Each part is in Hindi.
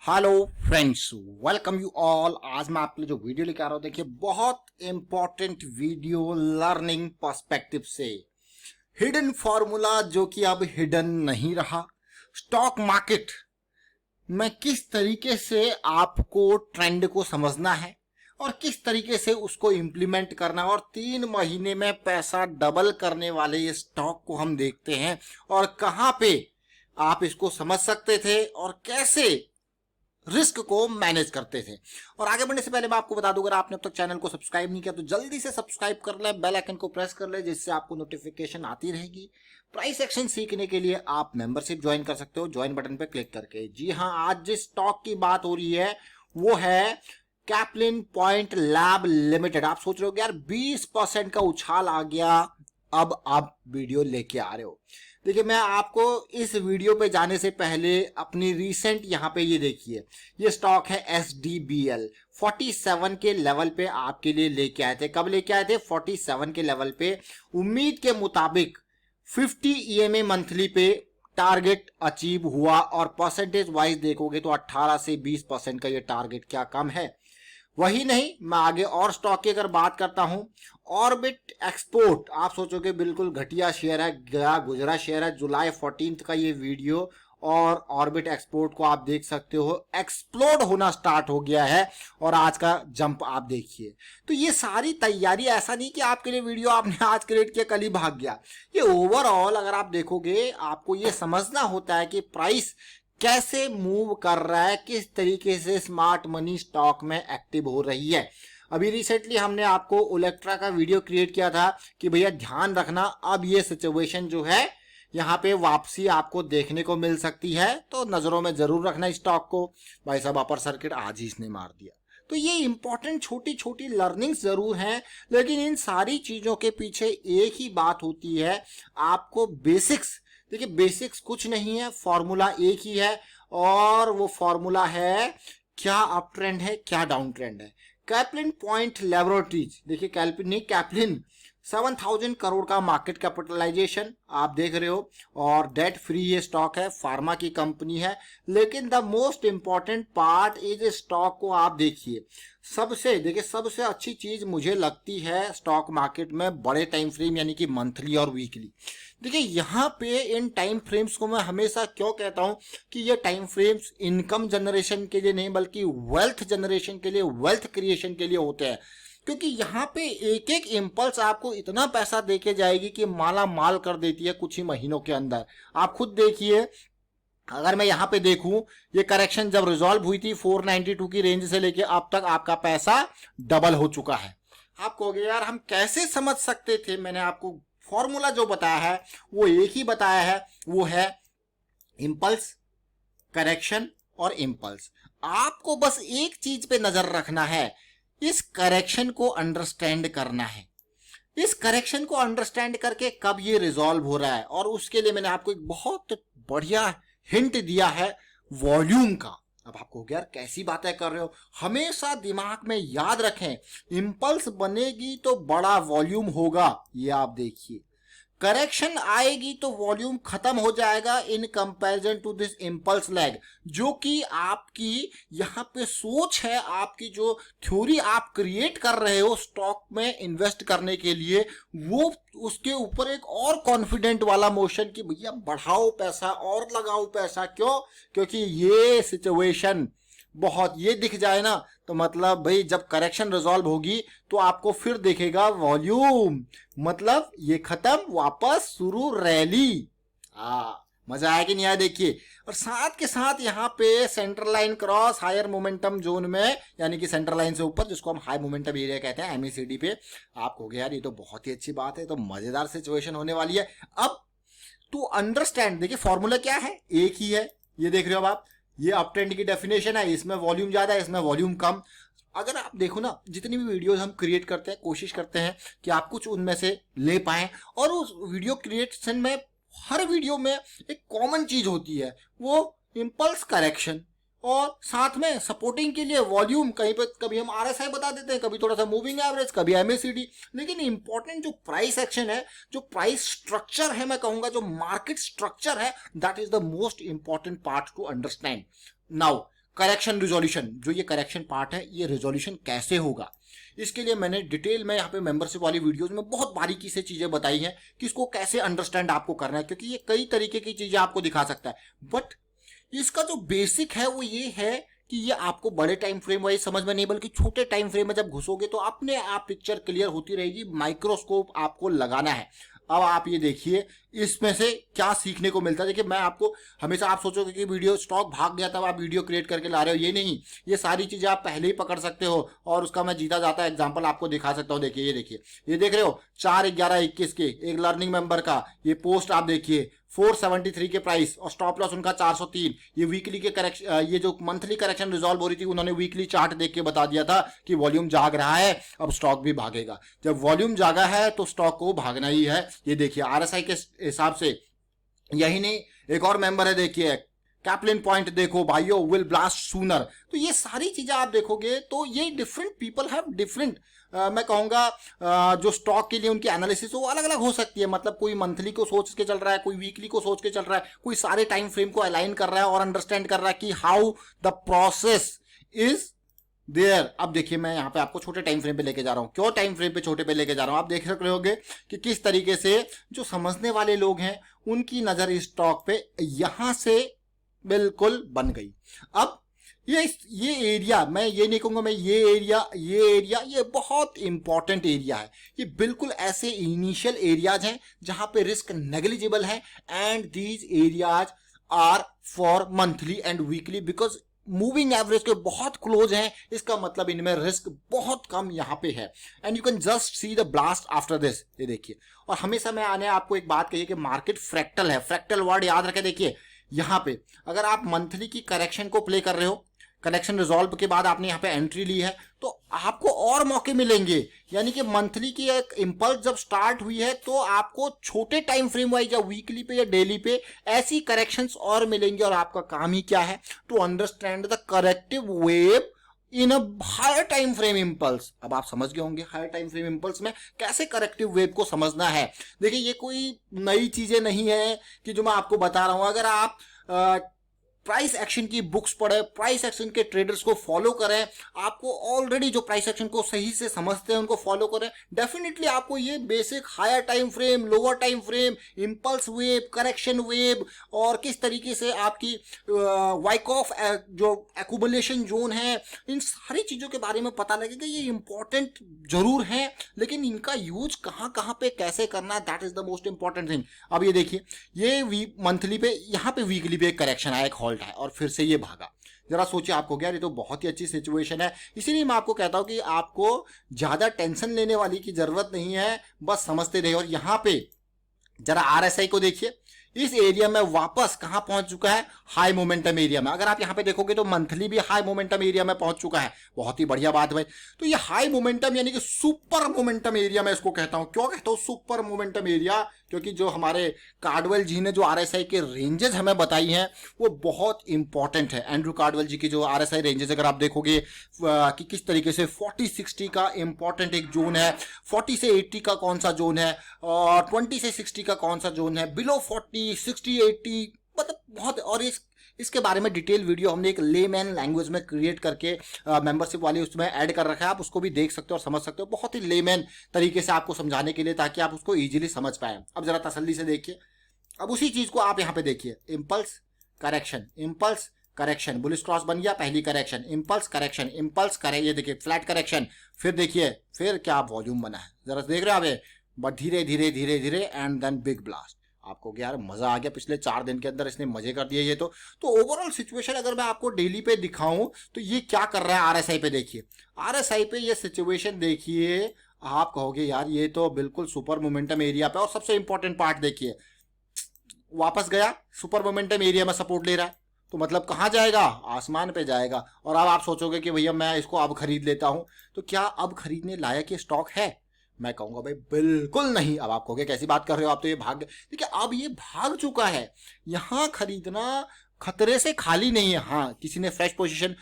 Hello friends, welcome you all. आज मैं आपके लिए जो वीडियो लेकर आ रहा हूं, देखिए बहुत इंपॉर्टेंट वीडियो लर्निंग पर्सपेक्टिव से। हिडन फॉर्मूला जो कि अब हिडन नहीं रहा। स्टॉक मार्केट में किस तरीके से आपको ट्रेंड को समझना है और किस तरीके से उसको इंप्लीमेंट करना है, और 3 महीने में पैसा डबल करने वाले ये स्टॉक को हम देखते हैं और कहां पे आप इसको समझ सकते थे और कैसे रिस्क को मैनेज करते थे। और आगे बढ़ने से पहले मैं आपको बता दूं, अगर आपने अब तक चैनल को सब्सक्राइब नहीं किया तो जल्दी से सब्सक्राइब कर ले, बेल आइकन को प्रेस कर ले, जिससे आपको नोटिफिकेशन आती रहेगी। प्राइस एक्शन सीखने के लिए आप मेंबरशिप ज्वाइन कर सकते हो, ज्वाइन बटन पे क्लिक करके। जी हाँ, आज जिस स्टॉक की बात हो रही है वो है कैप्लिन पॉइंट लैब लिमिटेड। आप सोच रहे हो यार 20% का उछाल आ गया, अब आप वीडियो लेके आ रहे हो। देखिए, मैं आपको इस वीडियो पे जाने से पहले अपनी रीसेंट यहाँ पे ये देखिए, ये स्टॉक है SDBL 47 के लेवल पे आपके लिए लेके आए थे। कब लेके आए थे? 47 के लेवल पे। उम्मीद के मुताबिक 50 EMA मंथली पे टारगेट अचीव हुआ, और परसेंटेज वाइज देखोगे तो 18 से 20% का ये टारगेट क्या कम है। वही नहीं, मैं आगे और स्टॉक की अगर बात करता हूं, ऑर्बिट एक्सपोर्ट। आप सोचोगे बिल्कुल घटिया शेयर है, गया गुजरा शेयर है। जुलाई 14 का ये वीडियो, और ऑर्बिट एक्सपोर्ट को आप देख सकते हो एक्सप्लोड होना स्टार्ट हो गया है, और आज का जंप आप देखिए। तो ये सारी तैयारी, ऐसा नहीं कि आपके लिए वीडियो आपने आज क्रिएट किया कल ही भाग गया। ये ओवरऑल अगर आप देखोगे, आपको ये समझना होता है कि प्राइस कैसे मूव कर रहा है, किस तरीके से स्मार्ट मनी स्टॉक में एक्टिव हो रही है। अभी रिसेंटली हमने आपको ओलेक्ट्रा का वीडियो क्रिएट किया था कि भैया ध्यान रखना, अब ये सिचुएशन जो है यहाँ पे वापसी आपको देखने को मिल सकती है, तो नजरों में जरूर रखना स्टॉक को। भाई साहब, अपर सर्किट आज ही इसने मार दिया। तो ये इंपॉर्टेंट छोटी छोटी लर्निंग्स जरूर हैं, लेकिन इन सारी चीजों के पीछे एक ही बात होती है, आपको बेसिक्स। देखिए, बेसिक्स कुछ नहीं है, फॉर्मूला एक ही है, और वो फॉर्मूला है क्या अप ट्रेंड है क्या डाउन ट्रेंड है। कैप्लिन पॉइंट लैबोरेटरीज, देखिए कैल्पिन नहीं कैप्लिन, 7000 करोड़ का मार्केट कैपिटलाइजेशन आप देख रहे हो, और डेट फ्री ये स्टॉक है, फार्मा की कंपनी है। लेकिन the most important part is stock को आप देखिए। सबसे अच्छी चीज मुझे लगती है स्टॉक मार्केट में बड़े टाइम फ्रेम, यानी कि मंथली और वीकली। देखिए, यहाँ पे इन टाइम फ्रेम्स को मैं हमेशा क्यों कहता हूं कि ये टाइम फ्रेम्स इनकम जनरेशन के लिए नहीं, बल्कि वेल्थ जनरेशन के लिए, वेल्थ क्रिएशन के लिए होते हैं। क्योंकि यहाँ पे एक एक इम्पल्स आपको इतना पैसा देके जाएगी कि माला माल कर देती है कुछ ही महीनों के अंदर। आप खुद देखिए, अगर मैं यहाँ पे देखूं, ये करेक्शन जब रिजॉल्व हुई थी 492 की रेंज से लेके अब तक आपका पैसा डबल हो चुका है। आप कहोगे यार हम कैसे समझ सकते थे? मैंने आपको फॉर्मूला जो बताया है वो एक ही बताया है, वो है इम्पल्स, करेक्शन और इम्पल्स। आपको बस एक चीज पे नजर रखना है, इस करेक्शन को अंडरस्टैंड करना है। इस करेक्शन को अंडरस्टैंड करके कब ये रिजॉल्व हो रहा है, और उसके लिए मैंने आपको एक बहुत बढ़िया हिंट दिया है वॉल्यूम का। अब आपको यार कैसी बातें कर रहे हो, हमेशा दिमाग में याद रखें, इंपल्स बनेगी तो बड़ा वॉल्यूम होगा। ये आप देखिए, करेक्शन आएगी तो वॉल्यूम खत्म हो जाएगा in comparison to this impulse lag. जो कि आपकी यहाँ पे सोच है, आपकी जो थ्योरी आप क्रिएट कर रहे हो स्टॉक में इन्वेस्ट करने के लिए, वो उसके ऊपर एक और कॉन्फिडेंट वाला मोशन कि भैया बढ़ाओ पैसा और लगाओ पैसा। क्यों? क्योंकि ये सिचुएशन बहुत ये दिख जाए ना, तो मतलब भाई जब करेक्शन रिजॉल्व होगी तो आपको फिर देखेगा वॉल्यूम, मतलब ये खत्म, वापस शुरू रैली। मजा आया कि नहीं आया? देखिए, और साथ के साथ यहाँ पे central line cross higher momentum zone में, यानी कि सेंट्रल लाइन से ऊपर, जिसको हम हाई मोमेंटम एरिया कहते हैं, MECD पे। आप कहोगे यार ये तो बहुत ही अच्छी बात है, तो मजेदार सिचुएशन होने वाली है। अब टू अंडरस्टैंड, देखिए फॉर्मूला क्या है, एक ही है। ये देख रहे हो आप, ये अप ट्रेंड की डेफिनेशन है, इसमें वॉल्यूम ज्यादा है, इसमें वॉल्यूम कम। अगर आप देखो ना, जितनी भी वीडियोस हम क्रिएट करते हैं, कोशिश करते हैं कि आप कुछ उनमें से ले पाएं, और उस वीडियो क्रिएशन में हर वीडियो में एक कॉमन चीज होती है, वो इंपल्स करेक्शन, और साथ में सपोर्टिंग के लिए वॉल्यूम। कहीं पे कभी हम RSI बता देते हैं, कभी थोड़ा सा मूविंग एवरेज, कभी MACD। लेकिन इंपॉर्टेंट जो प्राइस एक्शन है, जो प्राइस स्ट्रक्चर है, मैं कहूंगा जो मार्केट स्ट्रक्चर है, that is the most important part two understand. Now correction resolution, जो ये करेक्शन पार्ट है ये रिजोल्यूशन कैसे होगा, इसके लिए मैंने डिटेल में यहाँ पे मेंबरशिप वाली वीडियोस में बहुत बारीकी से चीजें बताई हैं कि इसको कैसे अंडरस्टैंड आपको करना है, क्योंकि ये कई तरीके की चीजें आपको दिखा सकता है। बट इसका जो बेसिक है वो ये है कि ये आपको बड़े टाइम फ्रेम वाइज समझ में नहीं, बल्कि छोटे टाइम फ्रेम में जब घुसोगे तो अपने आप पिक्चर क्लियर होती रहेगी। माइक्रोस्कोप आपको लगाना है। अब आप ये देखिए इसमें से क्या सीखने को मिलता है। देखिए मैं आपको हमेशा, आप सोचोगे कि वीडियो स्टॉक भाग गया तब आप वीडियो क्रिएट करके ला रहे हो, ये नहीं, ये सारी चीजें आप पहले ही पकड़ सकते हो और उसका मैं जीता जाता एग्जांपल आपको दिखा सकता हूँ। देखिए ये देखिए, ये देख रहे हो 4/11/21 के एक लर्निंग मेंबर का ये पोस्ट आप देखिए 473 के प्राइस और स्टॉप लॉस उनका 403। ये वीकली के करेक्शन, ये जो मंथली करेक्शन रिजॉल्व हो रही थी उन्होंने वीकली चार्ट देख के बता दिया था कि वॉल्यूम जाग रहा है, अब स्टॉक भी भागेगा। जब वॉल्यूम जागा है तो स्टॉक को भागना ही है। ये देखिए आरएसआई के हिसाब से, यही नहीं एक और मेंबर है देखिए कैप्लिन पॉइंट, देखो भाइयों विल ब्लास्ट सूनर। तो ये सारी चीजें आप देखोगे तो ये डिफरेंट पीपल हैव डिफरेंट, मैं कहूंगा जो स्टॉक के लिए उनकी एनालिसिस वो अलग अलग हो सकती है। मतलब कोई मंथली को सोच के चल रहा है, कोई वीकली को सोच के चल रहा है, कोई सारे टाइम फ्रेम को अलाइन कर रहा है और अंडरस्टैंड कर रहा है कि how the process is there. अब देखिए मैं यहाँ पे आपको छोटे टाइम फ्रेम पे लेके जा रहा हूँ। क्यों टाइम फ्रेम पे छोटे पे लेके जा रहा हूँ, आप देख रहे होगे कि किस तरीके से जो समझने वाले लोग हैं उनकी नजर इस स्टॉक पे यहां से बिल्कुल बन गई। अब ये एरिया, मैं ये नहीं कहूंगा मैं ये एरिया ये बहुत इंपॉर्टेंट एरिया है। ये बिल्कुल ऐसे इनिशियल एरियाज हैं जहां पे रिस्क नेग्लिजिबल है and these areas are for monthly and weekly because moving average के बहुत क्लोज हैं। इसका मतलब इनमें रिस्क बहुत कम यहां पे है and you can just see the blast after this. ये देखिए, और हमेशा मैं आने आपको एक बात कही कि मार्केट फ्रैक्टल है। फ्रैक्टल वर्ड याद रखें। देखिए यहां पे अगर आप मंथली की करेक्शन को प्ले कर रहे हो, करेक्शन रिजॉल्व के बाद आपने यहाँ पे एंट्री ली है तो आपको और मौके मिलेंगे। यानी कि मंथली की एक इंपल्स जब स्टार्ट हुई है तो आपको छोटे टाइम फ्रेम वाइज या वीकली पे या डेली पे ऐसी करेक्शंस और मिलेंगे। और आपका काम ही क्या है, to understand the corrective wave in a higher time frame impulse. अब आप समझ गए होंगे हायर टाइम फ्रेम इंपल्स में कैसे करेक्टिव वेव को समझना है। देखिए ये कोई नई चीजें नहीं है कि जो मैं आपको बता रहा हूं। अगर आप प्राइस एक्शन की बुक्स पढ़े, प्राइस एक्शन के ट्रेडर्स को फॉलो करें, आपको ऑलरेडी जो प्राइस एक्शन को सही से समझते हैं उनको फॉलो करें, डेफिनेटली आपको ये basic higher time frame, lower time frame, impulse wave, correction wave और किस तरीके से आपकी वाइकऑफ जो एक्यूमुलेशन जोन है, इन सारी चीजों के बारे में पता लगेगा। ये इंपॉर्टेंट जरूर है लेकिन इनका यूज कहां कहां पे कैसे करना है, that is the most important thing. अब ये देखिए ये मंथली पे, यहाँ पे वीकली पे एक करेक्शन आया, एक हॉल्ट है और फिर से ये भागा। जरा सोचिए, आपको क्या, ये तो बहुत ही अच्छी सिचुएशन है। इसीलिए मैं आपको कहता हूं कि आपको ज्यादा टेंशन लेने वाली की जरूरत नहीं है, बस समझते रहिए। और यहां पे जरा आरएसआई को देखिए, इस एरिया में वापस कहां पहुंच चुका है, हाई मोमेंटम एरिया में। अगर आप यहां पे देखोगे तो मंथली भी हाई मोमेंटम एरिया में पहुंच चुका है। बहुत ही बढ़िया बात भाई। तो ये हाई मोमेंटम यानी कि सुपर मोमेंटम एरिया मैं इसको कहता हूं। क्यों कहता हूं सुपर मोमेंटम एरिया, क्योंकि जो हमारे कार्डवेल जी ने जो आरएसआई के रेंजेस हमें बताई हैं वो बहुत इंपॉर्टेंट है। एंड्रू कार्डवेल जी की जो आरएसआई रेंजेस अगर आप देखोगे कि किस तरीके से 40-60 का इंपॉर्टेंट एक जोन है, 40 से 80 का कौन सा जोन है और 20 से 60 का कौन सा जोन है, बिलो 40, 60, 80, मतलब बहुत। और इसके बारे में डिटेल वीडियो हमने एक लेमैन लैंग्वेज में क्रिएट करके मेंबरशिप वाली उसमें ऐड कर रखा है। आप उसको भी देख सकते हो और समझ सकते हो बहुत ही लेमैन तरीके से आपको समझाने के लिए, ताकि आप उसको इजीली समझ पाए। अब जरा तसल्ली से देखिए। अब उसी चीज को आप यहाँ पे देखिए, impulse correction, impulse correction, bullish cross बन गया, पहली करेक्शन, इंपल्स करेक्शन, इंपल्स करे, ये देखिए फ्लैट करेक्शन, फिर देखिए फिर क्या वॉल्यूम बना है, जरा देख रहे हो आप, बट धीरे धीरे धीरे धीरे एंड देन बिग ब्लास्ट। आपको यार मजा आ गया, पिछले 4 दिन के अंदर इसने मजे कर दिए ये तो ओवरऑल सिचुएशन अगर मैं आपको डेली पे दिखाऊं तो ये क्या कर रहा है आरएसआई पे देखिए। आरएसआई पे ये सिचुएशन देखिए, आप कहोगे यार ये तो बिल्कुल सुपर मोमेंटम एरिया पे। और सबसे इंपॉर्टेंट पार्ट देखिए, वापस गया सुपर मोमेंटम एरिया में सपोर्ट ले रहा है, तो मतलब कहाँ जाएगा, आसमान पे जाएगा। और अब आप सोचोगे कि भैया मैं इसको अब खरीद लेता हूं, तो क्या अब खरीदने लायक ये स्टॉक है? मैं कहूंगा भाई बिल्कुल नहीं। अब आप कहोगे कैसी बात कर रहे हो आप, तो ये भाग, देखिए अब ये भाग चुका है, यहां खरीदना खतरे से खाली नहीं है। हाँ किसी ने फ्रेश पोजीशन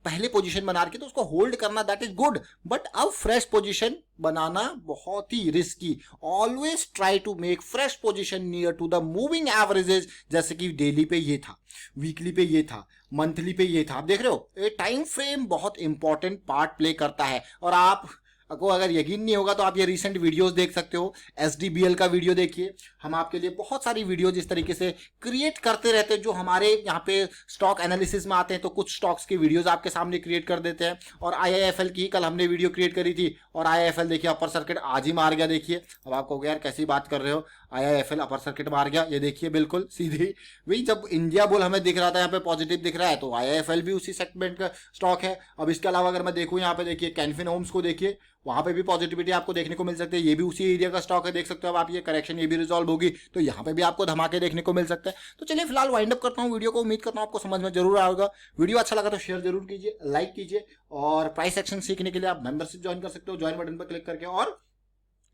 पहले पोजीशन बना रखी तो उसको होल्ड करना दैट इज गुड, बट अब फ्रेश पोजीशन बनाना बहुत ही risky. Always try to make fresh position near to the moving averages, जैसे कि डेली पे ये था, वीकली पे ये था, मंथली पे ये था। आप देख रहे हो ये टाइम फ्रेम बहुत इंपॉर्टेंट पार्ट प्ले करता है। और आपको अगर यकीन नहीं होगा तो आप ये रिसेंट वीडियोस देख सकते हो, SDBL का वीडियो देखिए। हम आपके लिए बहुत सारी वीडियो जिस तरीके से क्रिएट करते रहते हैं, जो हमारे यहाँ पे स्टॉक एनालिसिस में आते हैं, तो कुछ स्टॉक्स की वीडियोस आपके सामने क्रिएट कर देते हैं। और IIFL की कल हमने वीडियो क्रिएट करी थी, और IIFL देखिए अपर सर्किट आज ही मार गया। देखिए अब आपको यार कैसी बात कर रहे हो, IIFL अपर सर्किट मार गया, ये देखिए बिल्कुल सीधे। वही जब इंडिया बुल हमें दिख रहा था यहाँ पे पॉजिटिव दिख रहा है, तो IIFL भी उसी सेगमेंट का स्टॉक है। अब इसके अलावा अगर मैं देखूँ यहाँ पे देखिए कैनफिन होम्स को देखिए, वहां पे भी पॉजिटिविटी आपको देखने को मिल सकती है, ये भी उसी एरिया का स्टॉक है, देख सकते हो अब आप। ये करेक्शन ये भी रिजॉल्व होगी तो यहाँ पे भी आपको धमाके देखने को मिल सकता है। तो चलिए फिलहाल वाइंड अप करता हूँ वीडियो को, उम्मीद करता हूँ आपको समझ में जरूर आएगा। वीडियो अच्छा लगा तो शेयर जरूर कीजिए, लाइक कीजिए, और प्राइस एक्शन सीखने के लिए आप मेंबरशिप ज्वाइन कर सकते हो, ज्वाइन बटन पर क्लिक करके। और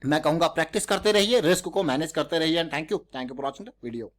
मैं कहूंगा प्रैक्टिस करते रहिए, रिस्क को मैनेज करते रहिए। And thank you for watching the video.